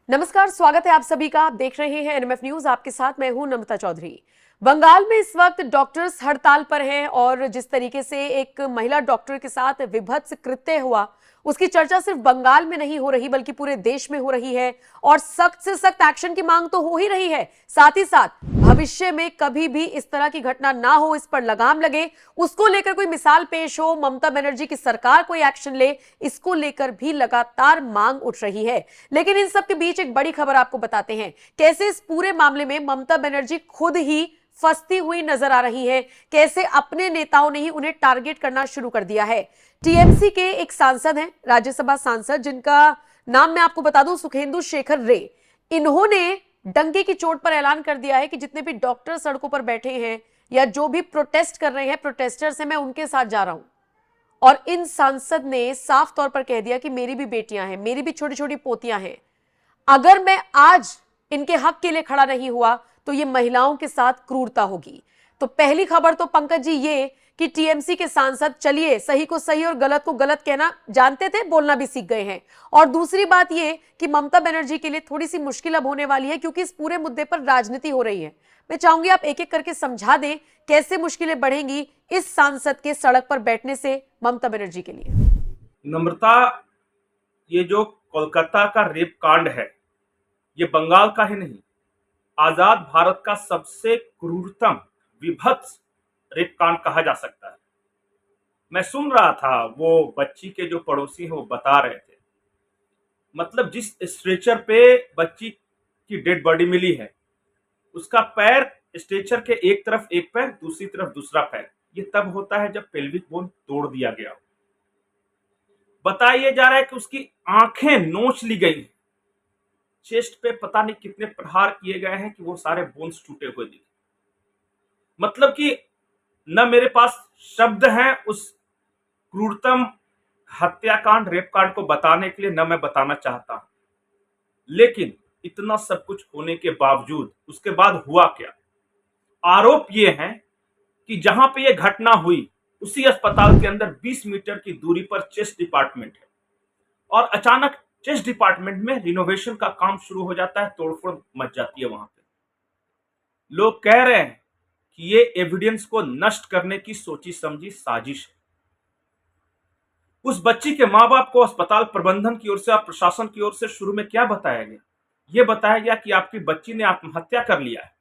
नमस्कार, स्वागत है आप सभी का। आप देख रहे हैं एनएमएफ न्यूज। आपके साथ मैं हूं नमिता चौधरी। बंगाल में इस वक्त डॉक्टर्स हड़ताल पर हैं और जिस तरीके से एक महिला डॉक्टर के साथ विभत्स कृत्य हुआ, उसकी चर्चा सिर्फ बंगाल में नहीं हो रही बल्कि पूरे देश में हो रही है और सख्त से सख्त एक्शन की मांग तो हो ही रही है। साथ ही साथ भविष्य में कभी भी इस तरह की घटना ना हो, इस पर लगाम लगे, उसको लेकर कोई मिसाल पेश हो, ममता बनर्जी की सरकार कोई एक्शन ले, इसको लेकर भी लगातार मांग उठ रही है। लेकिन इन सब के बीच एक बड़ी खबर आपको बताते हैं, कैसे इस पूरे मामले में ममता बनर्जी खुद ही फंसती हुई नजर आ रही है, कैसे अपने नेताओं ने ही उन्हें टारगेट करना शुरू कर दिया है। टीएमसी के एक सांसद हैं, राज्यसभा सांसद, जिनका नाम मैं आपको बता दूं, सुखेंदु शेखर रे। इन्होंने डंके की चोट पर ऐलान कर दिया है कि जितने भी डॉक्टर सड़कों पर बैठे हैं या जो भी प्रोटेस्ट कर रहे हैं, प्रोटेस्टर्स हैं, मैं उनके साथ जा रहा हूं। और इन सांसद ने साफ तौर पर कह दिया कि मेरी भी बेटियां हैं, मेरी भी छोटी छोटी पोतियां हैं। अगर मैं आज इनके हक के लिए खड़ा नहीं हुआ तो ये महिलाओं के साथ क्रूरता होगी। तो पहली खबर तो पंकज जी ये कि टीएमसी के सांसद, चलिए, सही को सही और गलत को गलत कहना जानते थे, बोलना भी सीख गए हैं। और दूसरी बात ये कि ममता बनर्जी के लिए थोड़ी सी मुश्किल अब होने वाली है, क्योंकि इस पूरे मुद्दे पर राजनीति हो रही है। मैं चाहूंगी आप एक एक करके समझा दें कैसे मुश्किलें बढ़ेंगी इस सांसद के सड़क पर बैठने से ममता बनर्जी के लिए। नम्रता, ये जो कोलकाता का रेप कांड है, ये बंगाल का ही नहीं, आजाद भारत का सबसे क्रूरतम विभत्स रेप कांड कहा जा सकता है। मैं सुन रहा था, वो बच्ची के जो पड़ोसी हैं वो बता रहे थे, मतलब जिस स्ट्रेचर पे बच्ची की डेड बॉडी मिली है, उसका पैर स्ट्रेचर के एक तरफ एक पैर, दूसरी तरफ दूसरा पैर। ये तब होता है जब पेल्विक बोन तोड़ दिया गया हो। बताया जा रहा है कि उसकी आंखें नोच ली गई, चेस्ट पे पता नहीं कितने प्रहार किए गए हैं कि वो सारे बोन्स टूटे हुए दिखे। मतलब कि न मेरे पास शब्द हैं उस क्रूरतम हत्याकांड, रेप कांड को बताने के लिए, न मैं बताना चाहता हूं। लेकिन इतना सब कुछ होने के बावजूद उसके बाद हुआ क्या? आरोप ये है कि जहां पे ये घटना हुई उसी अस्पताल के अंदर 20 मीटर की दूरी पर चेस्ट डिपार्टमेंट है और अचानक चेस्ट डिपार्टमेंट में रिनोवेशन का काम शुरू हो जाता है, तोड़फोड़ मच जाती है वहां पे। लोग कह रहे हैं कि ये एविडेंस को नष्ट करने की सोची समझी साजिश है। उस बच्ची के मां बाप को अस्पताल प्रबंधन की ओर से और प्रशासन की ओर से शुरू में क्या बताया गया? ये बताया गया कि आपकी बच्ची ने आत्महत्या कर लिया है।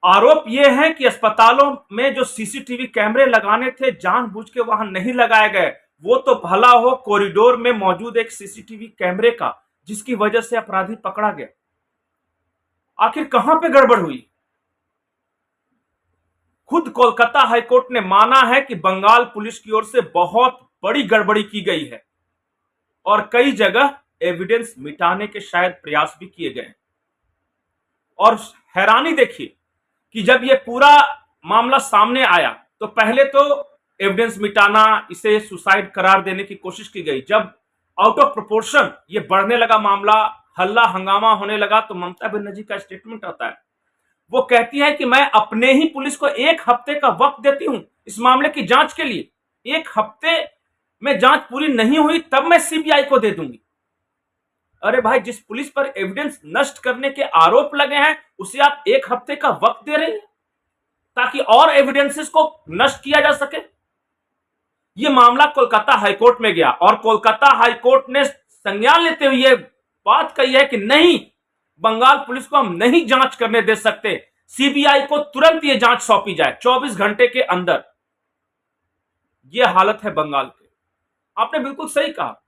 आरोप यह है कि अस्पतालों में जो सीसीटीवी कैमरे लगाने थे, जानबूझ के वहां नहीं लगाए गए। वो तो भला हो कॉरिडोर में मौजूद एक सीसीटीवी कैमरे का, जिसकी वजह से अपराधी पकड़ा गया। आखिर कहां पे गड़बड़ हुई? खुद कोलकाता हाईकोर्ट ने माना है कि बंगाल पुलिस की ओर से बहुत बड़ी गड़बड़ी की गई है और कई जगह एविडेंस मिटाने के शायद प्रयास भी किए गए। और हैरानी देखिए कि जब ये पूरा मामला सामने आया तो पहले तो एविडेंस मिटाना, इसे सुसाइड करार देने की कोशिश की गई। जब आउट ऑफ प्रोपोर्शन ये बढ़ने लगा मामला, हल्ला हंगामा होने लगा, तो ममता बनर्जी का स्टेटमेंट आता है। वो कहती है कि मैं अपने ही पुलिस को 1 हफ्ते का वक्त देती हूं इस मामले की जांच के लिए। 1 हफ्ते में जांच पूरी नहीं हुई तब मैं सीबीआई को दे दूंगी। अरे भाई, जिस पुलिस पर एविडेंस नष्ट करने के आरोप लगे हैं उसे आप 1 हफ्ते का वक्त दे रहे हैं ताकि और एविडेंसेस को नष्ट किया जा सके। यह मामला कोलकाता हाईकोर्ट में गया और कोलकाता हाईकोर्ट ने संज्ञान लेते हुए यह बात कही है कि नहीं, बंगाल पुलिस को हम नहीं जांच करने दे सकते, सीबीआई को तुरंत यह जांच सौंपी जाए 24 घंटे के अंदर। यह हालत है बंगाल की। आपने बिल्कुल सही कहा,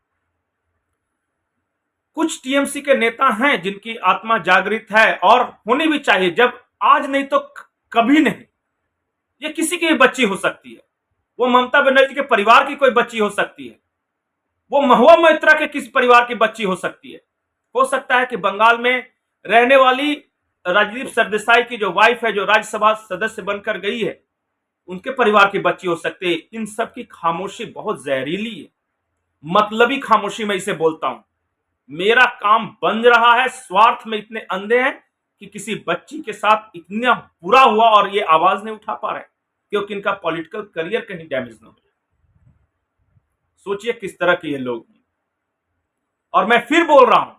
कुछ टीएमसी के नेता हैं जिनकी आत्मा जागृत है और होनी भी चाहिए। जब आज नहीं तो कभी नहीं। ये किसी की भी बच्ची हो सकती है, वो ममता बनर्जी के परिवार की कोई बच्ची हो सकती है, वो महुआ मोइत्रा के किस परिवार की बच्ची हो सकती है। हो सकता है कि बंगाल में रहने वाली राजदीप सरदेसाई की जो वाइफ है, जो राज्यसभा सदस्य बनकर गई है, उनके परिवार की बच्ची हो सकती है। इन सब की खामोशी बहुत जहरीली है, मतलबी खामोशी में इसे बोलता हूं। मेरा काम बन रहा है, स्वार्थ में इतने अंधे हैं कि किसी बच्ची के साथ इतना बुरा हुआ और ये आवाज नहीं उठा पा रहे क्योंकि इनका पॉलिटिकल करियर कहीं डैमेज ना हो। सोचिए किस तरह के ये लोग हैं। और मैं फिर बोल रहा हूं,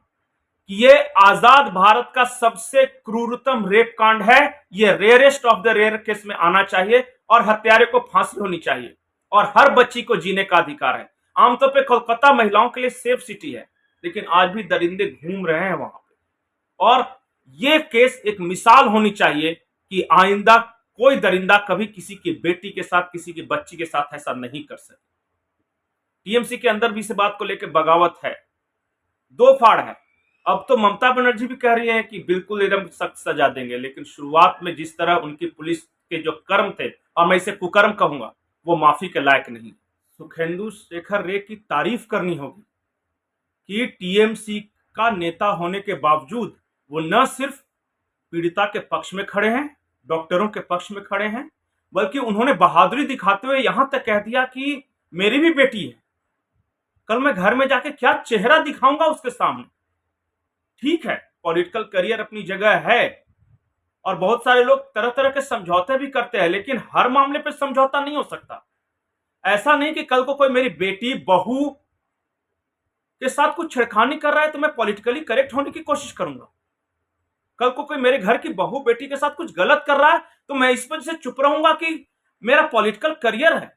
कि ये आजाद भारत का सबसे क्रूरतम रेप कांड है। ये rarest of the rare case में आना चाहिए और हत्यारे को फांसी होनी चाहिए और हर बच्ची को जीने का अधिकार है। आमतौर पे कोलकाता महिलाओं के लिए सेफ सिटी है, लेकिन आज भी दरिंदे घूम रहे हैं वहां पे। और ये केस एक मिसाल होनी चाहिए कि आइंदा कोई दरिंदा कभी किसी की बेटी के साथ, किसी की बच्ची के साथ ऐसा नहीं कर सके। टीएमसी के अंदर भी इस बात को लेकर बगावत है, दो फाड़ है। अब तो ममता बनर्जी भी कह रही है कि बिल्कुल एकदम सख्त सजा देंगे, लेकिन शुरुआत में जिस तरह उनकी पुलिस के जो कर्म थे, और मैं इसे कुकर्म कहूंगा, वो माफी के लायक नहीं। सुखेंदु शेखर रे की तारीफ करनी होगी कि टीएमसी का नेता होने के बावजूद वो न सिर्फ पीड़िता के पक्ष में खड़े हैं, डॉक्टरों के पक्ष में खड़े हैं, बल्कि उन्होंने बहादुरी दिखाते हुए यहां तक कह दिया कि मेरी भी बेटी है, कल मैं घर में जाके क्या चेहरा दिखाऊंगा उसके सामने। ठीक है, पॉलिटिकल करियर अपनी जगह है और बहुत सारे लोग तरह तरह के समझौते भी करते हैं, लेकिन हर मामले पे समझौता नहीं हो सकता। ऐसा नहीं कि कल को कोई मेरी बेटी बहू के साथ कुछ छेड़खानी कर रहा है तो मैं पॉलिटिकली करेक्ट होने की कोशिश करूंगा। कल को कोई मेरे घर की बहू बेटी के साथ कुछ गलत कर रहा है तो मैं इस वजह से चुप रहूंगा कि मेरा पॉलिटिकल करियर है।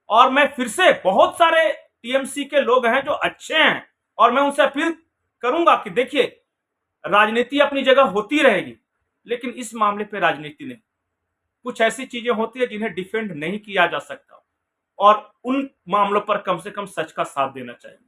और मैं फिर से, बहुत सारे टीएमसी के लोग हैं जो अच्छे हैं और मैं उनसे अपील करूंगा कि देखिए, राजनीति अपनी जगह होती रहेगी, लेकिन इस मामले पे राजनीति नहीं। कुछ ऐसी चीजें होती है जिन्हें डिफेंड नहीं किया जा सकता और उन मामलों पर कम से कम सच का साथ देना चाहिए।